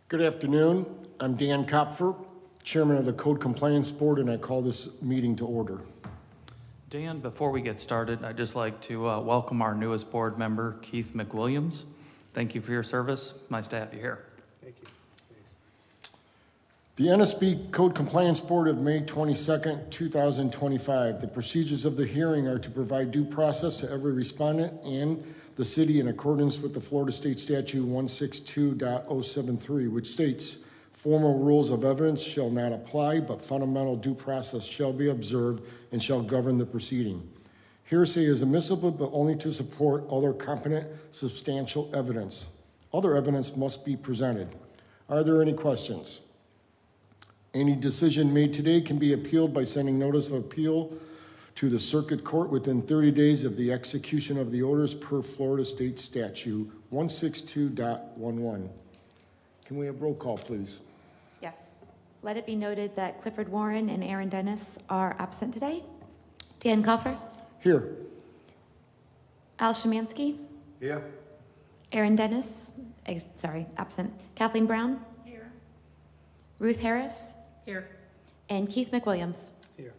Good afternoon. I'm Dan Kopfer, Chairman of the Code Compliance Board, and I call this meeting to order. Dan, before we get started, I'd just like to welcome our newest board member, Keith McWilliams. Thank you for your service. Nice to have you here. Thank you. The NSB Code Compliance Board of May 22nd, 2025. The procedures of the hearing are to provide due process to every respondent and the city in accordance with the Florida State Statute 162.073, which states formal rules of evidence shall not apply, but fundamental due process shall be observed and shall govern the proceeding. Hearsay is admissible, but only to support other competent, substantial evidence. Other evidence must be presented. Are there any questions? Any decision made today can be appealed by sending notice of appeal to the Circuit Court within 30 days of the execution of the orders per Florida State Statute 162.11. Can we have roll call, please? Yes. Let it be noted that Clifford Warren and Aaron Dennis are absent today. Dan Kopfer, Here. Al Szymanski, Here. Aaron Dennis, absent. Kathleen Brown, Here. Ruth Harris, Here. and Keith McWilliams. Here.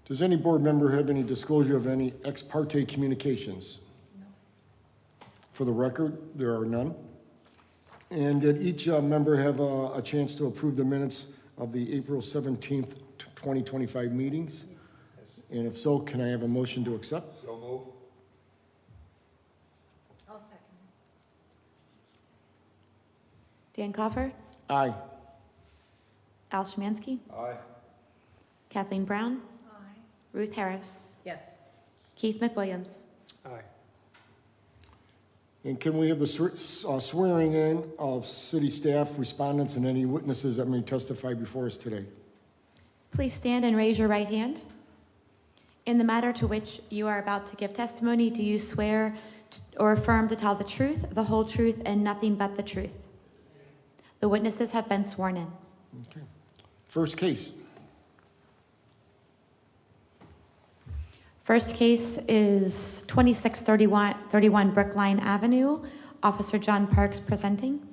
Does any board member have any disclosure of any ex parte communications? No. For the record, there are none. And did each member have a chance to approve the minutes of the April 17th, 2025 meetings? And if so, can I have a motion to accept? So move. I'll second. Dan Kopfer, Aye. Al Szymanski, Aye. Kathleen Brown, Aye. Ruth Harris, Yes. Keith McWilliams. Aye. And can we have the swearing in of city staff, respondents, and any witnesses that may testify before us today? Please stand and raise your right hand. In the matter to which you are about to give testimony, do you swear or affirm to tell the truth, the whole truth, and nothing but the truth? The witnesses have been sworn in. Okay. First case. First case is 2631 Brookline Avenue. Officer John Parks presenting.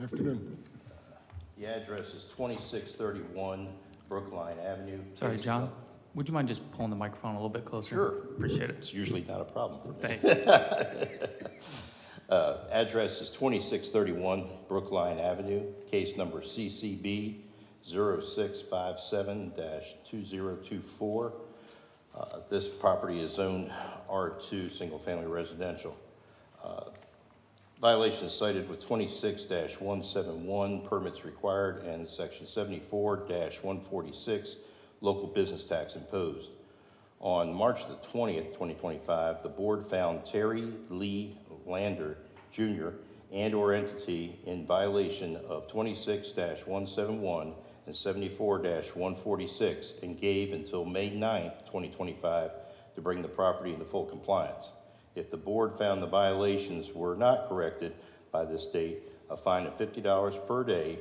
Afternoon. The address is 2631 Brookline Avenue. Sorry, John, would you mind just pulling the microphone a little bit closer? Sure. Appreciate it. It's usually not a problem for me. Thank you. Address is 2631 Brookline Avenue, case number CCB 0657-2024. This property is zoned R2, single-family residential. Violation is cited with 26-171, permits required, and section 74-146, local business tax imposed. On March the 20th, 2025, the board found Terry Lee Lander, Jr., and/or entity in violation of 26-171 and 74-146 and gave until May 9th, 2025 to bring the property into full compliance. If the board found the violations were not corrected by this date, a fine of $50 per day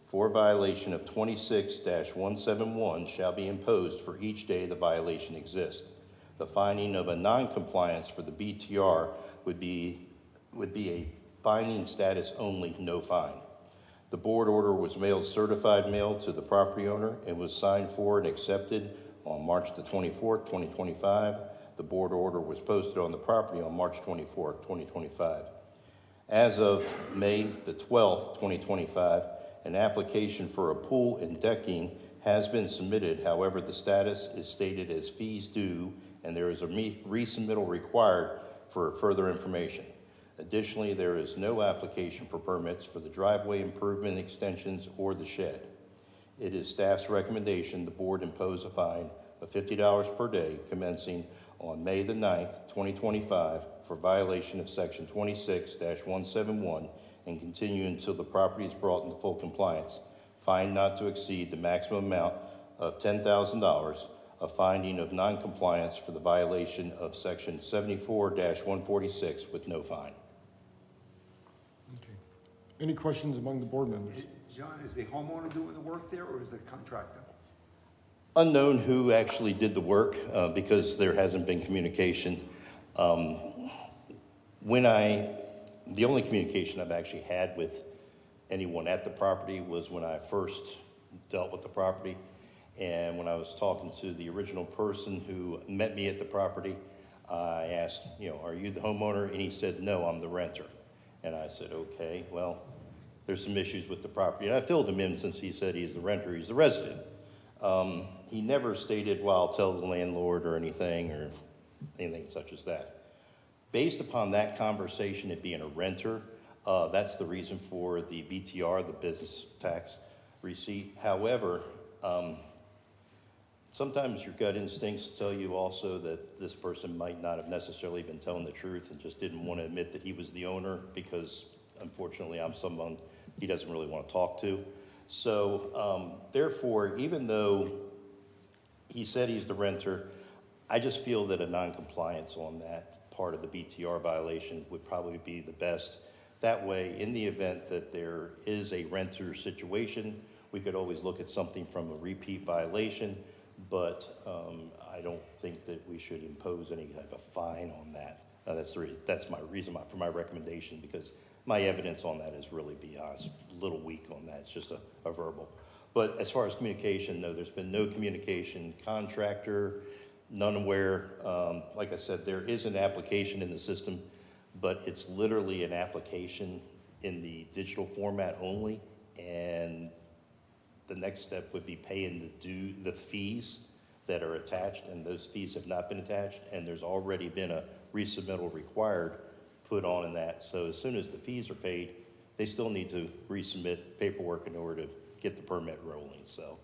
for violation of 26-171 shall be imposed for each day the violation exists. The finding of a non-compliance for the BTR would be a finding status only, no fine. The board order was mailed certified mail to the property owner and was signed for and accepted on March the 24th, 2025. The board order was posted on the property on March 24th, 2025. As of May the 12th, 2025, an application for a pool and decking has been submitted. However, the status is stated as fees due, and there is a resubmittal required for further information. Additionally, there is no application for permits for the driveway improvement extensions or the shed. It is staff's recommendation the board impose a fine of $50 per day commencing on May the 9th, 2025 for violation of section 26-171 and continue until the property is brought into full compliance. Fine not to exceed the maximum amount of $10,000, a finding of non-compliance for the violation of section 74-146 with no fine. Okay. Any questions among the board members? John, is the homeowner doing the work there or is the contractor? Unknown who actually did the work because there hasn't been communication. The only communication I've actually had with anyone at the property was when I first dealt with the property. And when I was talking to the original person who met me at the property, I asked, are you the homeowner? And he said, no, I'm the renter. And I said, okay, well, there's some issues with the property. And I filled him in since he said he's the renter, he's the resident. He never stated, well, I'll tell the landlord or anything such as that. Based upon that conversation, it being a renter, that's the reason for the BTR, the business tax receipt. However, sometimes your gut instincts tell you also that this person might not have necessarily been telling the truth and just didn't want to admit that he was the owner because, unfortunately, I'm someone he doesn't really want to talk to. So, therefore, even though he said he's the renter, I just feel that a non-compliance on that part of the BTR violation would probably be the best. That way, in the event that there is a renter situation, we could always look at something from a repeat violation, but I don't think that we should impose any type of fine on that. That's my reason for my recommendation, because my evidence on that is really, be honest, a little weak on that. It's just a verbal. But as far as communication, no, there's been no communication. Contractor, none aware. Like I said, there is an application in the system, but it's literally an application in the digital format only, and the next step would be paying the fees that are attached, and those fees have not been attached, and there's already been a resubmittal required put on in that. So as soon as the fees are paid, they still need to resubmit paperwork in order to get the permit rolling. So,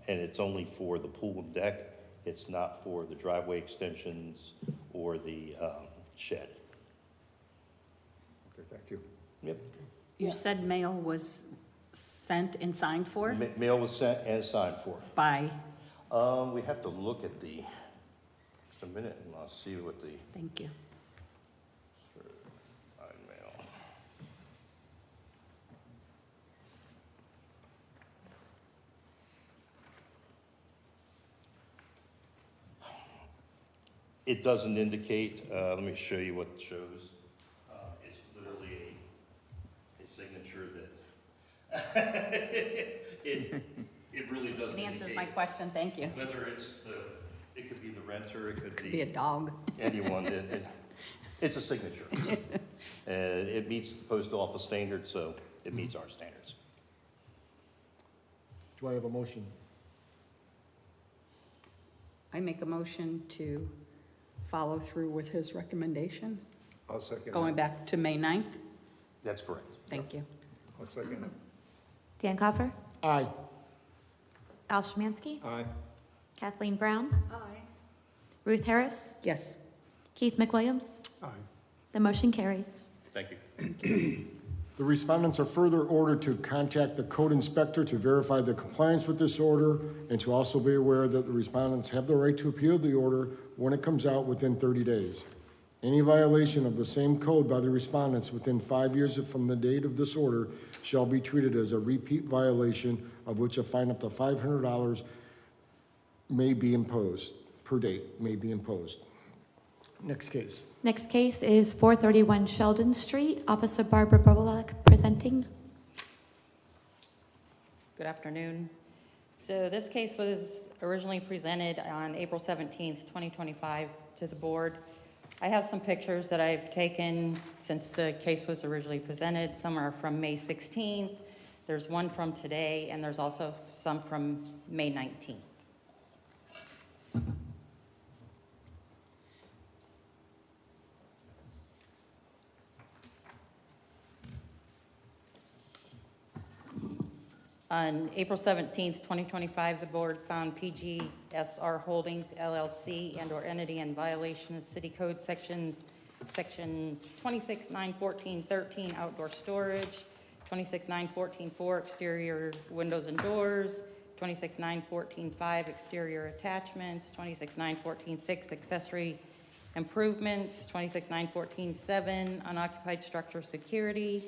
and it's only for the pool and deck. It's not for the driveway extensions or the shed. Okay, thank you. Yep. You said mail was sent and signed for Mail was sent and signed for. by, We have to look at just a minute, and I'll see what the thank you. certified mail. It doesn't indicate, let me show you what it shows. It's literally a signature that, it really doesn't It answers indicate my question, thank you. whether it could be the renter, it could Be a dog. anyone. It's a signature. And it meets the post office standards, so it meets our standards. Do I have a motion? I make a motion to follow through with his recommendation, I'll second going it. back to May 9th. That's correct. Thank you. I'll second it. Dan Coffer, Aye. Al Szymanski, Aye. Kathleen Brown, Aye. Ruth Harris, Yes. Keith McWilliams. Aye. The motion carries. Thank you. The respondents are further ordered to contact the code inspector to verify the compliance with this order, and to also be aware that the respondents have the right to appeal the order when it comes out within 30 days. Any violation of the same code by the respondents within 5 years from the date of this order shall be treated as a repeat violation, of which a fine up to $500 may be imposed, per date may be imposed. Next case. Next case is 431 Sheldon Street. Officer Barbara Bobolak presenting. Good afternoon. So this case was originally presented on April 17th, 2025 to the board. I have some pictures that I've taken since the case was originally presented. Some are from May 16th. There's one from today, and there's also some from May 19th. On April 17th, 2025, the board found PGSR Holdings LLC and/or entity in violation of City Code Section 26.9.14.13 outdoor storage, 26.9.14.4 exterior windows and doors, 26.9.14.5 exterior attachments, 26.9.14.6 accessory improvements, 26.9.14.7 unoccupied structure security,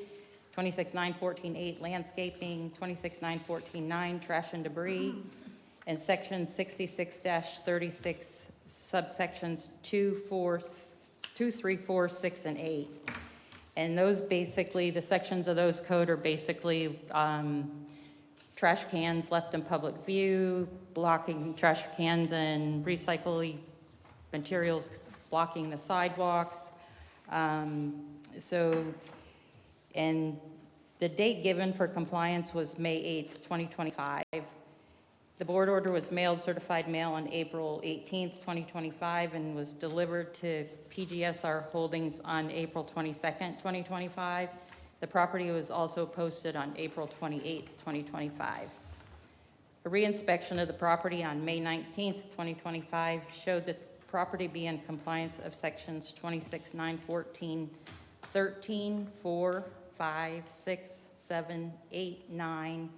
26.9.14.8 landscaping, 26.9.14.9 trash and debris, and section 66-36 subsections 2, 4, 2, 3, 4, 6, and 8. And those basically, the sections of those code are basically trash cans left in public view, blocking trash cans and recycling materials, blocking the sidewalks. And the date given for compliance was May 8th, 2025. The board order was mailed certified mail on April 18th, 2025, and was delivered to PGSR Holdings on April 22nd, 2025. The property was also posted on April 28th, 2025. A reinspection of the property on May 19th, 2025 showed that the property be in compliance of sections 26.914, 13, 4, 5, 6, 7, 8, 9,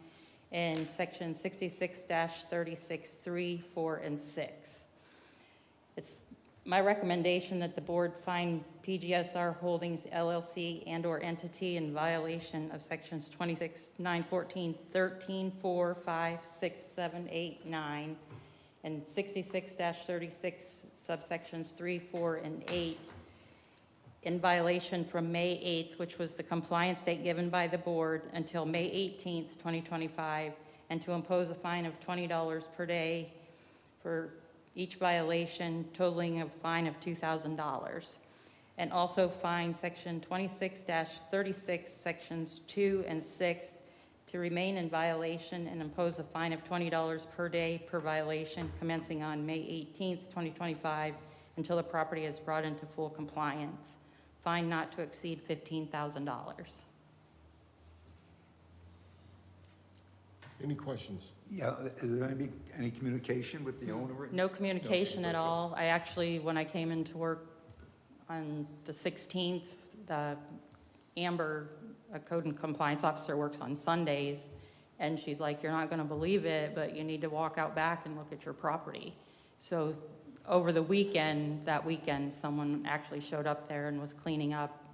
and section 66-36, 3, 4, and 6. It's my recommendation that the board find PGSR Holdings LLC and/or entity in violation of sections 26.914, 13, 4, 5, 6, 7, 8, 9, and 66-36 subsections 3, 4, and 8 in violation from May 8th, which was the compliance date given by the board, until May 18th, 2025, and to impose a fine of $20 per day for each violation, totaling a fine of $2,000. And also fine section 26-36, sections 2 and 6 to remain in violation and impose a fine of $20 per day per violation commencing on May 18th, 2025, until the property is brought into full compliance. Fine not to exceed $15,000. Any questions? Yeah, is there gonna be any communication with the owner? No communication at all. I actually, when I came into work on the 16th, Amber, a code and compliance officer, works on Sundays, and she's like, "You're not gonna believe it, but you need to walk out back and look at your property." So over the weekend, someone actually showed up there and was cleaning up.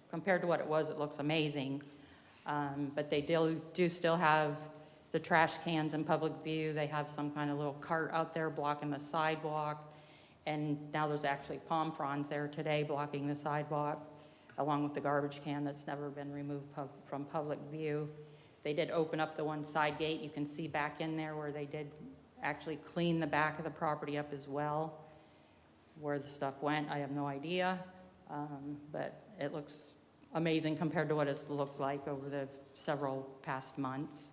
Compared to what it was, it looks amazing. But they do still have the trash cans in public view. They have some kind of little cart out there blocking the sidewalk. And now there's actually palm fronds there today blocking the sidewalk, along with the garbage can that's never been removed from public view. They did open up the one side gate. You can see back in there where they did actually clean the back of the property up as well. Where the stuff went, I have no idea, but it looks amazing compared to what it's looked like over the several past months.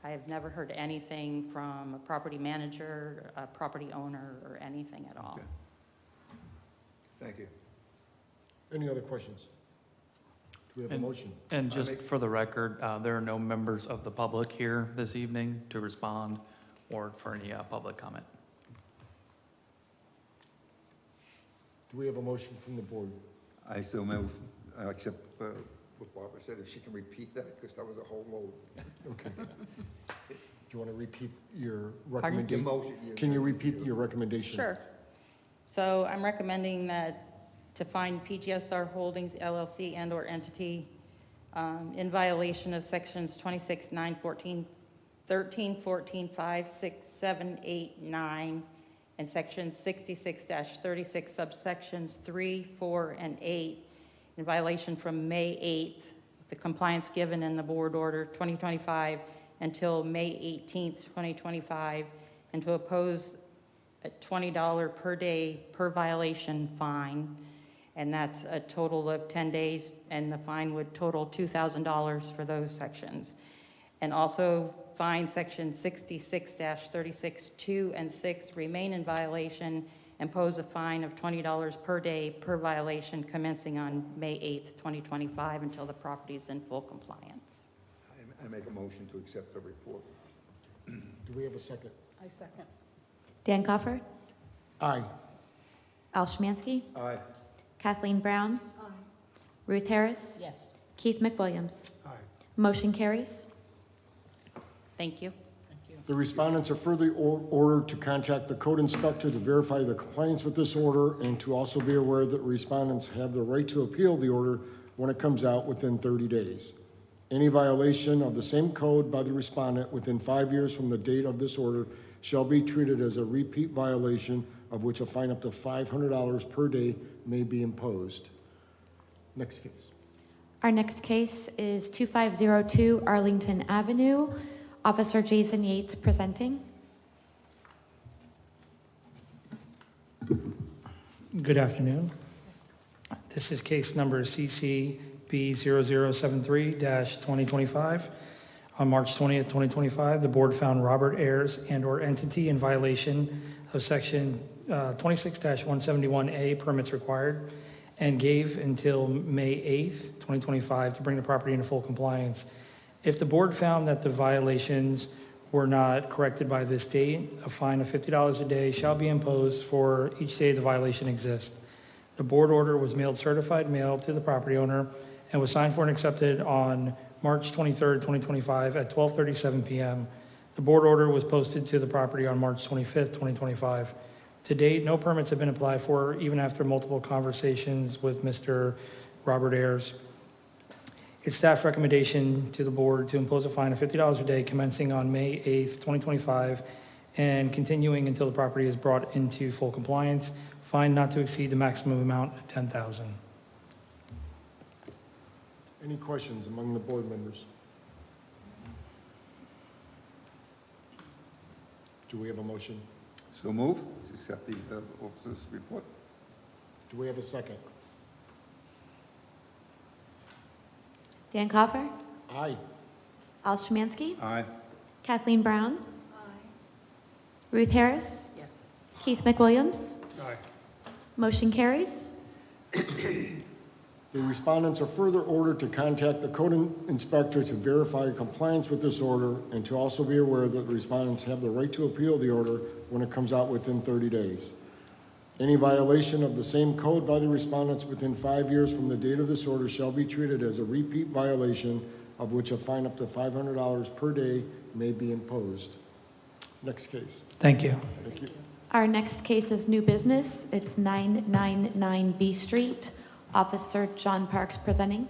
I have never heard anything from a property manager, a property owner, or anything at all. Okay. Thank you. Any other questions? Do we have a And- motion? And I just make- for the record, there are no members of the public here this evening to respond or for any public comment. Do we have a motion from the board? I still move, except what Barbara said, if she can repeat that, because that was a whole load. Okay. Do you want to repeat your The recommendation? motion. Can you repeat your recommendation? Sure. So I'm recommending that to find PGSR Holdings LLC and/or entity in violation of sections 26.914, 13, 14, 5, 6, 7, 8, 9, and section 66-36 subsections 3, 4, and 8 in violation from May 8th, the compliance given in the board order 2025 until May 18th, 2025, and to oppose a $20 per day per violation fine, and that's a total of 10 days, and the fine would total $2,000 for those sections. And also fine section 66-36, 2 and 6 remain in violation, impose a fine of $20 per day per violation commencing on May 8th, 2025, until the property is in full compliance. I make a motion to accept the report. Do we have a second? I second. Dan Cofford, Aye. Al Schmansky, Aye. Kathleen Brown, Ruth Harris, Yes. Keith McWilliams. Aye. Motion carries. Thank you. The respondents are further ordered to contact the code inspector to verify the compliance with this order and to also be aware that respondents have the right to appeal the order when it comes out within 30 days. Any violation of the same code by the respondent within 5 years from the date of this order shall be treated as a repeat violation of which a fine up to $500 per day may be imposed. Next case. Our next case is 2502 Arlington Avenue. Officer Jason Yates presenting. Good afternoon. This is case number CCB 0073-2025. On March 20th, 2025, the board found Robert Ayers and/or entity in violation of section 26-171A permits required and gave until May 8th, 2025 to bring the property into full compliance. If the board found that the violations were not corrected by this date, a fine of $50 a day shall be imposed for each day the violation exists. The board order was mailed certified mail to the property owner and was signed for and accepted on March 23rd, 2025 at 12:37 p.m. The board order was posted to the property on March 25th, 2025. To date, no permits have been applied for, even after multiple conversations with Mr. Robert Ayers. It's staff recommendation to the board to impose a fine of $50 a day commencing on May 8th, 2025, and continuing until the property is brought into full compliance. Fine not to exceed the maximum amount of $10,000. Any questions among the board members? Do we have a motion? So move, to accept the officer's report. Do we have a second? Dan Coffer, Aye. Al Szymanski, Aye. Kathleen Brown, Ruth Harris, Yes. Keith McWilliams. Aye. Motion carries. The respondents are further ordered to contact the code inspector to verify compliance with this order and to also be aware that the respondents have the right to appeal the order when it comes out within 30 days. Any violation of the same code by the respondents within 5 years from the date of this order shall be treated as a repeat violation of which a fine up to $500 per day may be imposed. Next case. Thank you. Thank you. Our next case is new business. It's 999 B Street. Officer John Parks presenting.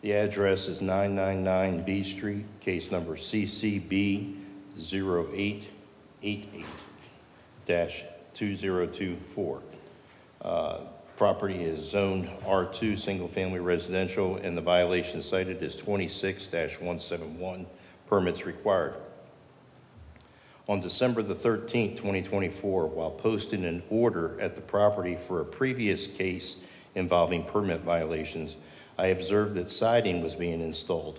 The address is 999 B Street, case number CCB 0888-2024. Property is zoned R2, single-family residential, and the violation cited is 26-171, permits required. On December the 13th, 2024, while posting an order at the property for a previous case involving permit violations, I observed that siding was being installed.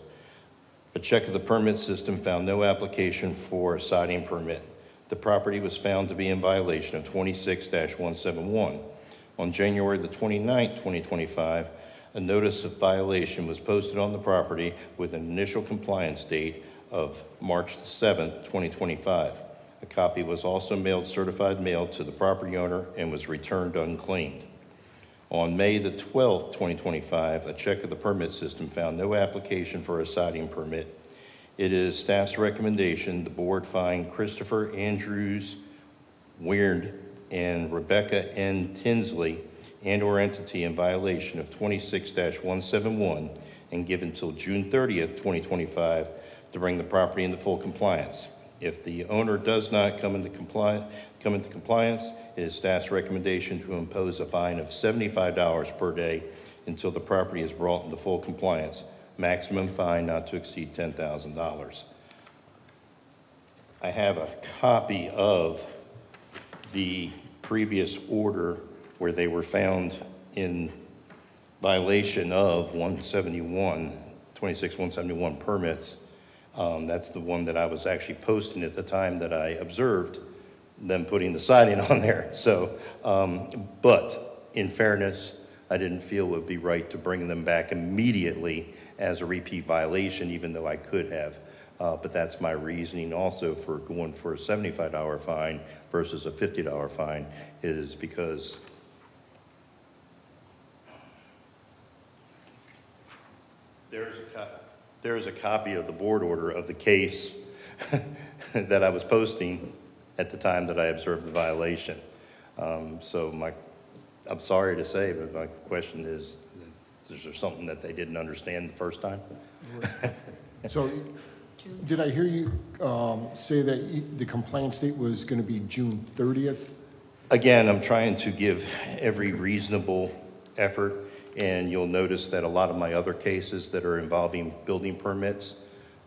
A check of the permit system found no application for a siding permit. The property was found to be in violation of 26-171. On January the 29th, 2025, a notice of violation was posted on the property with an initial compliance date of March the 7th, 2025. A copy was also mailed certified mail to the property owner and was returned unclaimed. On May the 12th, 2025, a check of the permit system found no application for a siding permit. It is staff's recommendation the board find Christopher Andrews Weird and Rebecca N. Tinsley and/or entity in violation of 26-171 and give until June 30th, 2025 to bring the property into full compliance. If the owner does not come into compliance, it is staff's recommendation to impose a fine of $75 per day until the property is brought into full compliance. Maximum fine not to exceed $10,000. I have a copy of the previous order where they were found in violation of 26-171 permits. That's the one that I was actually posting at the time that I observed them putting the siding on there. So, but in fairness, I didn't feel it would be right to bring them back immediately as a repeat violation, even though I could have. But that's my reasoning also for going for a $75 fine versus a $50 fine, is because there's a copy of the board order of the case that I was posting at the time that I observed the violation. So I'm sorry to say, but my question is there something that they didn't understand the first time? So, did I hear you say that the compliance date was going to be June 30th? Again, I'm trying to give every reasonable effort, and you'll notice that a lot of my other cases that are involving building permits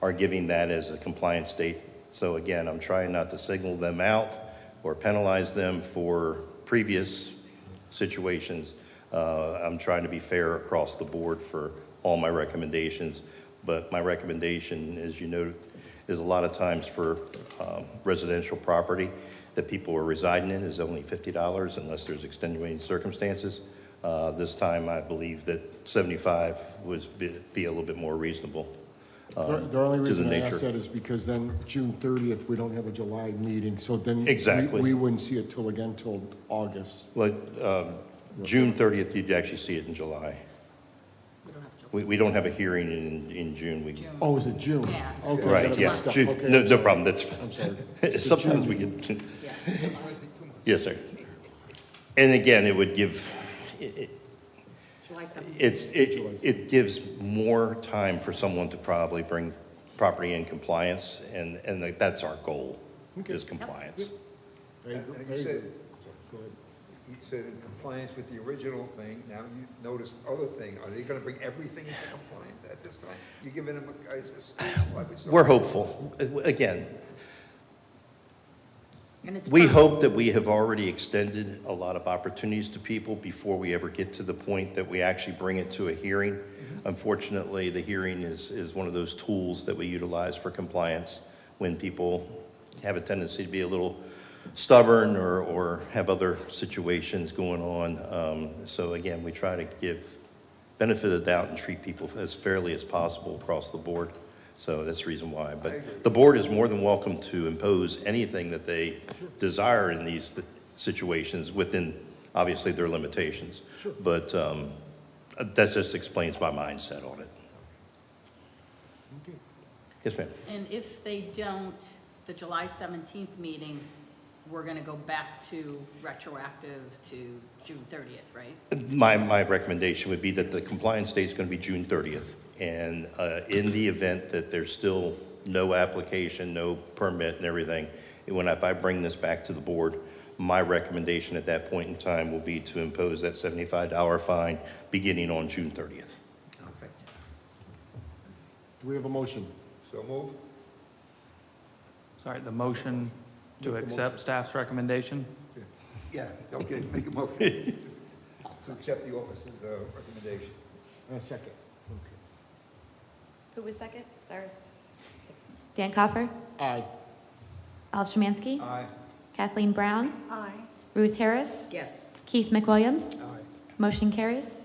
are giving that as a compliance date. So again, I'm trying not to signal them out or penalize them for previous situations. I'm trying to be fair across the board for all my recommendations, but my recommendation, as you know, is a lot of times for residential property that people are residing in is only $50 unless there's extenuating circumstances. This time, I believe that 75 would be a little bit more reasonable. The only to the reason I nature. asked that is because then June 30th, we don't have a July meeting, so then Exactly. we wouldn't see it till August. Well, June 30th, you'd actually see it in July. We don't have a hearing in June. Oh, is it June? Yeah. Okay, I Right, gotta yeah. mix up. June- Okay, No, I'm no sorry. problem, that's, I'm sorry. sometimes we get, yes, sir. And again, it would give, July 17th. it gives more time for someone to probably bring property in compliance, and that's our goal, is compliance. I And agree. you said, Go ahead. you said in compliance with the original thing, now you noticed other thing. Are they gonna bring everything into compliance at this time? You giving them a We're hopeful. Again, And it's we perfect. hope that we have already extended a lot of opportunities to people before we ever get to the point that we actually bring it to a hearing. Unfortunately, the hearing is one of those tools that we utilize for compliance when people have a tendency to be a little stubborn or have other situations going on. So again, we try to give benefit of the doubt and treat people as fairly as possible across the board. So that's the reason why. But the board is more than welcome to impose anything that they desire in these situations within, obviously, their limitations. Sure. But that just explains my mindset on it. Yes, ma'am. And if they don't, the July 17th meeting, we're going to go back to retroactive to June 30th, right? My recommendation would be that the compliance date is going to be June 30th. And in the event that there's still no application, no permit and everything, if I bring this back to the board, my recommendation at that point in time will be to impose that $75 fine beginning on June 30th. Do we have a motion? So move? Sorry, the motion to accept staff's recommendation? Yeah, okay, make a motion to accept the officer's recommendation. A second. Who was second? Sorry. Dan Coffer, Aye. Al Szymanski, Aye. Kathleen Brown, Aye. Ruth Harris, Yes. Keith McWilliams. Motion carries.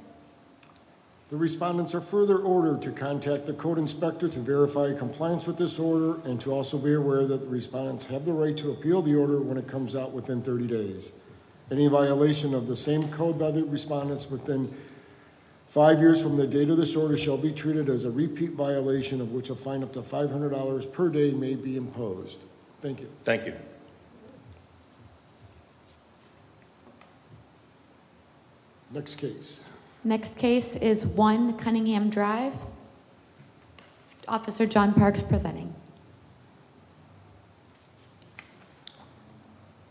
The respondents are further ordered to contact the code inspector to verify compliance with this order and to also be aware that the respondents have the right to appeal the order when it comes out within 30 days. Any violation of the same code by the respondents within 5 years from the date of this order shall be treated as a repeat violation of which a fine up to $500 per day may be imposed. Thank you. Thank you. Next case. Next case is 1 Cunningham Drive. Officer John Parks presenting.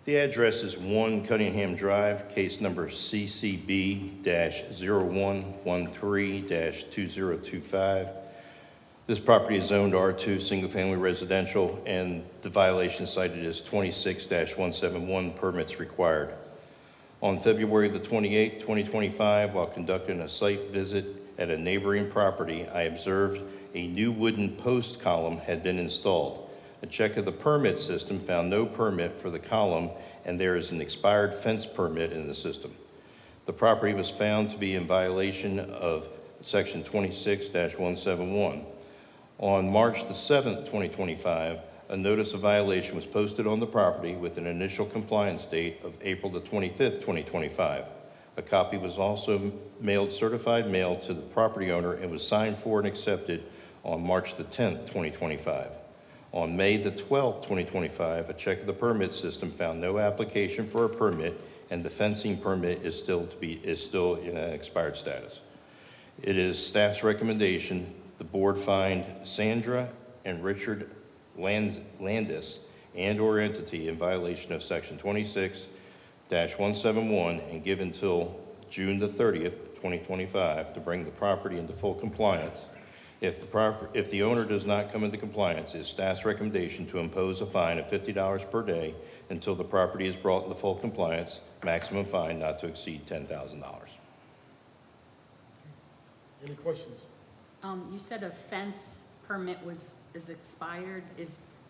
The address is 1 Cunningham Drive, case number CCB-0113-2025. This property is zoned R2, single-family residential, and the violation cited is 26-171, permits required. On February the 28th, 2025, while conducting a site visit at a neighboring property, I observed a new wooden post column had been installed. A check of the permit system found no permit for the column, and there is an expired fence permit in the system. The property was found to be in violation of Section 26-171. On March the 7th, 2025, a notice of violation was posted on the property with an initial compliance date of April the 25th, 2025. A copy was also mailed certified mail to the property owner and was signed for and accepted on March the 10th, 2025. On May the 12th, 2025, a check of the permit system found no application for a permit and the fencing permit is still in an expired status. It is staff's recommendation the board find Sandra and Richard Landis and/or entity in violation of Section 26-171 and give until June the 30th, 2025 to bring the property into full compliance. If the owner does not come into compliance, it is staff's recommendation to impose a fine of $50 per day until the property is brought into full compliance, maximum fine not to exceed $10,000. Any questions? You said a fence permit is expired.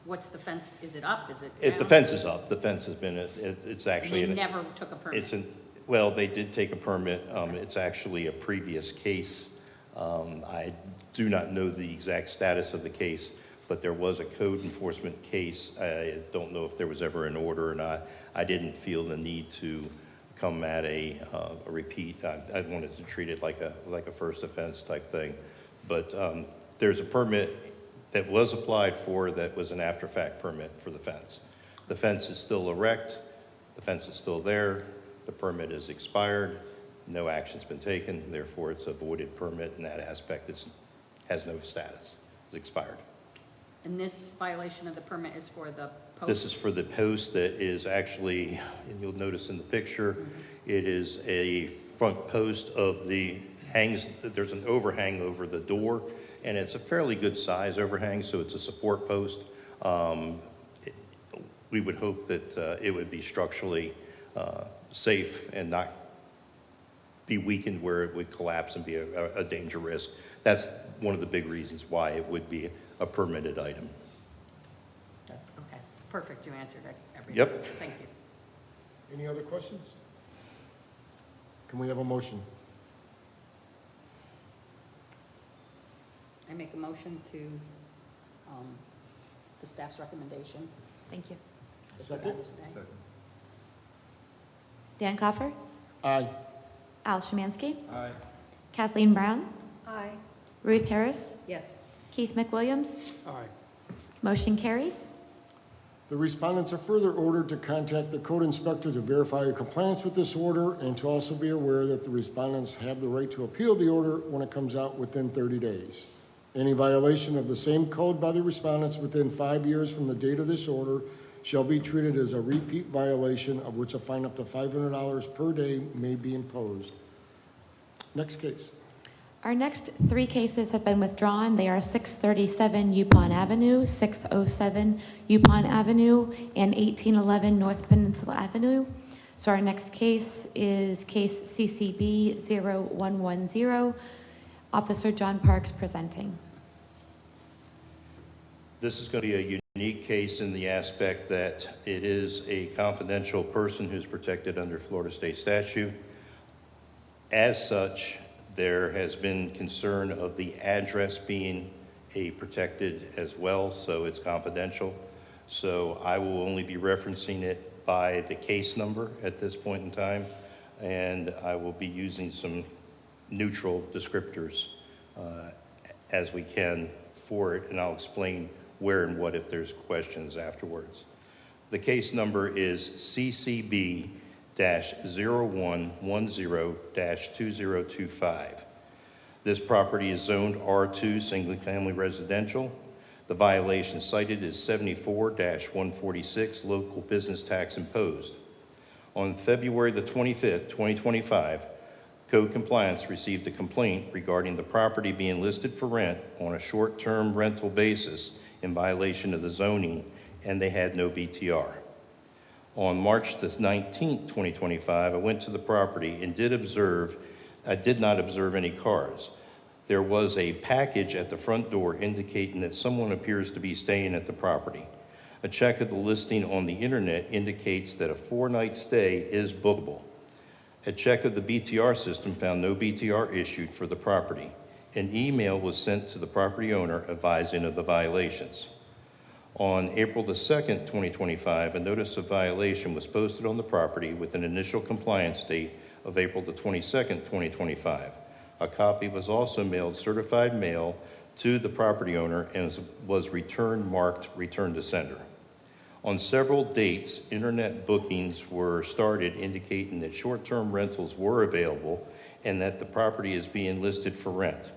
What's the fence? Is it up? Is it down? The fence is up. The fence has been, it's actually. They never took a permit. Well, they did take a permit. It's actually a previous case. I do not know the exact status of the case, but there was a code enforcement case. I don't know if there was ever an order or not. I didn't feel the need to come at a repeat. I wanted to treat it like a first offense type thing. But there's a permit that was applied for that was an after-fact permit for the fence. The fence is still erect. The fence is still there. The permit is expired. No action's been taken. Therefore, it's a voided permit in that aspect. It has no status. It's expired. And this violation of the permit is for the post? This is for the post that is actually, and you'll notice in the picture, it is a front post of there's an overhang over the door, and it's a fairly good size overhang, so it's a support post. We would hope that it would be structurally safe and not be weakened where it would collapse and be a danger risk. That's one of the big reasons why it would be a permitted item. That's okay. Perfect. You answered everything. Yep. Thank you. Any other questions? Can we have a motion? I make a motion to the staff's recommendation. Thank you. Second? Second. Dan Coffer? Aye. Al Szymanski? Aye. Kathleen Brown? Aye. Ruth Harris? Yes. Keith McWilliams? Aye. Motion carries. The respondents are further ordered to contact the code inspector to verify compliance with this order and to also be aware that the respondents have the right to appeal the order when it comes out within 30 days. Any violation of the same code by the respondents within 5 years from the date of this order shall be treated as a repeat violation of which a fine up to $500 per day may be imposed. Next case. Our next three cases have been withdrawn. They are 637 Yupon Avenue, 607 Yupon Avenue, and 1811 North Peninsula Avenue. So our next case is case CCB 0110. Officer John Parks presenting. This is going to be a unique case in the aspect that it is a confidential person who's protected under Florida state statute. As such, there has been concern of the address being protected as well, so it's confidential. So I will only be referencing it by the case number at this point in time, and I will be using some neutral descriptors as we can for it, and I'll explain where and what if there's questions afterwards. The case number is CCB-0110-2025. This property is zoned R2 single family residential. The violation cited is 74-146 local business tax imposed. On February the 25th, 2025, Code Compliance received a complaint regarding the property being listed for rent on a short-term rental basis in violation of the zoning, and they had no BTR. On March the 19th, 2025, I went to the property and I did not observe any cars. There was a package at the front door indicating that someone appears to be staying at the property. A check of the listing on the internet indicates that a 4-night stay is bookable. A check of the BTR system found no BTR issued for the property. An email was sent to the property owner advising of the violations. On April the 2nd, 2025, a notice of violation was posted on the property with an initial compliance date of April the 22nd, 2025. A copy was also mailed certified mail to the property owner and was marked return to sender. On several dates, internet bookings were started indicating that short-term rentals were available and that the property is being listed for rent.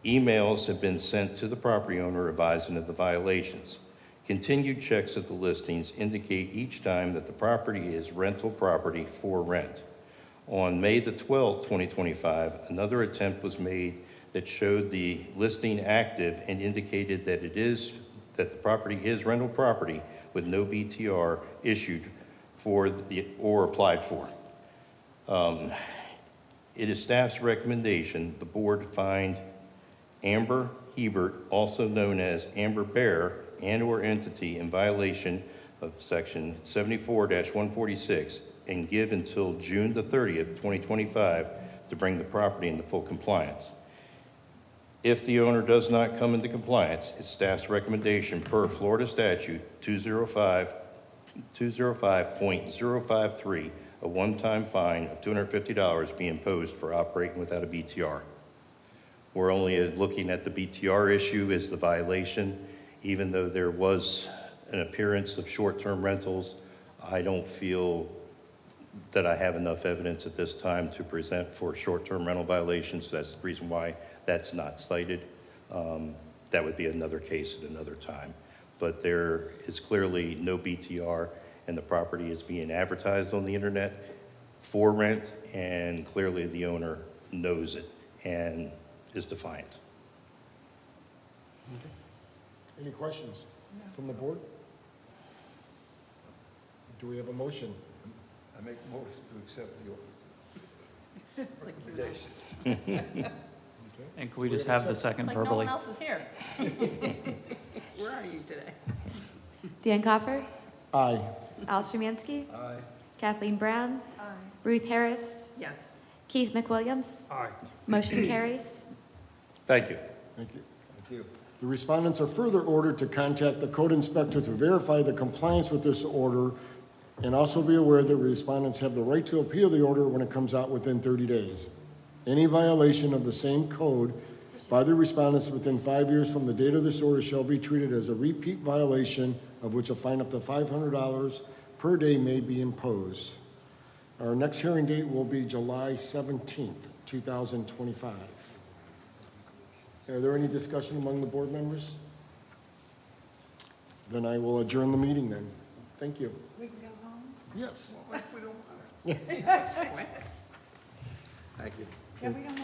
Emails have been sent to the property owner advising of the violations. Continued checks of the listings indicate each time that the property is rental property for rent. On May the 12th, 2025, another attempt was made that showed the listing active and indicated that the property is rental property with no BTR issued or applied for. It is staff's recommendation the board find Amber Hebert, also known as Amber Bear, and/or entity in violation of Section 74-146 and give until June the 30th, 2025 to bring the property into full compliance. If the owner does not come into compliance, it's staff's recommendation per Florida statute 205.053, a one-time fine of $250 be imposed for operating without a BTR. We're only looking at the BTR issue as the violation. Even though there was an appearance of short-term rentals, I don't feel that I have enough evidence at this time to present for short-term rental violations. That's the reason why that's not cited. That would be another case at another time. But there is clearly no BTR, and the property is being advertised on the internet for rent, and clearly the owner knows it and is defiant. Any questions from the board? Do we have a motion? I make a motion to accept the officer's recommendations. And could we just have the second It's like no verbally? one else is here. Where are you today? Dan Coffer, Aye. Al Szymanski, Aye. Kathleen Brown, Ruth Harris, Yes. Keith McWilliams. Aye. Motion carries. Thank you. Thank you. Thank you. The respondents are further ordered to contact the code inspector to verify the compliance with this order, and also be aware that respondents have the right to appeal the order when it comes out within 30 days. Any violation of the same code by the respondents within 5 years from the date of this order shall be treated as a repeat violation, of which a fine up to $500 per day may be imposed. Our next hearing date will be July 17th, 2025. Are there any discussion among the board members? Then I will adjourn the meeting then. Thank you. We can go home? Yes. What if we don't want That's it? Thank you. Can we go home?